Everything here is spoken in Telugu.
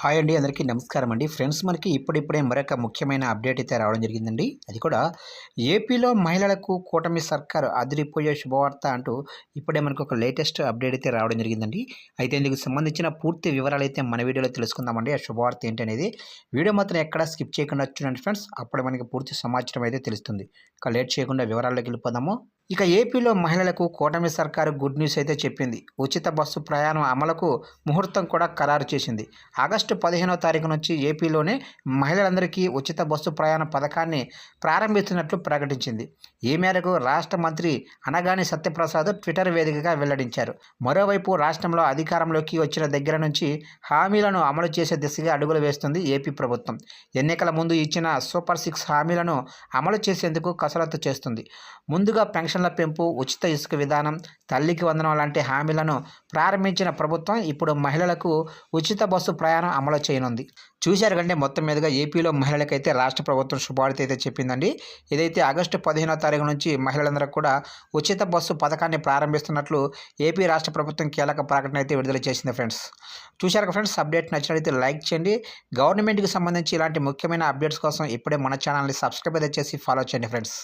హాయ్ అండి, అందరికీ నమస్కారం అండి. ఫ్రెండ్స్, మనకి ఇప్పుడిప్పుడే మరొక ముఖ్యమైన అప్డేట్ అయితే రావడం జరిగిందండి. అది కూడా ఏపీలో మహిళలకు కూటమి సర్కారు అదిరిపోయే శుభవార్త అంటూ ఇప్పుడే మనకు ఒక లేటెస్ట్ అప్డేట్ అయితే రావడం జరిగిందండి. అయితే ఇందుకు సంబంధించిన పూర్తి వివరాలు అయితే మన వీడియోలో తెలుసుకుందామండి. ఆ శుభవార్త ఏంటనేది వీడియో మాత్రం ఎక్కడ స్కిప్ చేయకుండా చూడండి ఫ్రెండ్స్. అప్పుడు మనకి పూర్తి సమాచారం అయితే తెలుస్తుంది. ఇక లేట్ చేయకుండా వివరాల్లోకి వెళ్ళిపోదాము. ఇక ఏపీలో మహిళలకు కూటమి సర్కారు గుడ్ న్యూస్ అయితే చెప్పింది. ఉచిత బస్సు ప్రయాణం అమలుకు ముహూర్తం కూడా ఖరారు చేసింది. ఆగస్టు 15వ తారీఖు నుంచి ఏపీలోనే మహిళలందరికీ ఉచిత బస్సు ప్రయాణ పథకాన్ని ప్రారంభిస్తున్నట్లు ప్రకటించింది. ఈ మేరకు రాష్ట్ర మంత్రి అనగాని సత్యప్రసాద్ ట్విట్టర్ వేదికగా వెల్లడించారు. మరోవైపు రాష్ట్రంలో అధికారంలోకి వచ్చిన దగ్గర నుంచి హామీలను అమలు చేసే దిశగా అడుగులు వేస్తుంది ఏపీ ప్రభుత్వం. ఎన్నికల ముందు ఇచ్చిన సూపర్ 6 హామీలను అమలు చేసేందుకు కసరత్తు చేస్తుంది. ముందుగా పెన్షన్ల పెంపు, ఉచిత ఇసుక విధానం, తల్లికి వందనం లాంటి హామీలను ప్రారంభించిన ప్రభుత్వం ఇప్పుడు మహిళలకు ఉచిత బస్సు ప్రయాణం అమలు చేయనుంది. చూశారు కంటే మొత్తం మీదుగా ఏపీలో మహిళలకైతే రాష్ట్ర ప్రభుత్వం శుభవార్త అయితే చెప్పిందండి. ఇదైతే ఆగస్టు 15వ తారీఖు నుంచి మహిళలందరూ కూడా ఉచిత బస్సు పథకాన్ని ప్రారంభిస్తున్నట్లు ఏపీ రాష్ట్ర ప్రభుత్వం కీలక ప్రకటన అయితే విడుదల చేసింది ఫ్రెండ్స్. చూశారు ఫ్రెండ్స్, అప్డేట్ నచ్చినట్లయితే లైక్ చేయండి. గవర్నమెంట్కి సంబంధించి ఇలాంటి ముఖ్యమైన అప్డేట్స్ కోసం ఇప్పుడే మన ఛానల్ని సబ్స్క్రైబ్ అయితే చేసి ఫాలో చేయండి ఫ్రెండ్స్.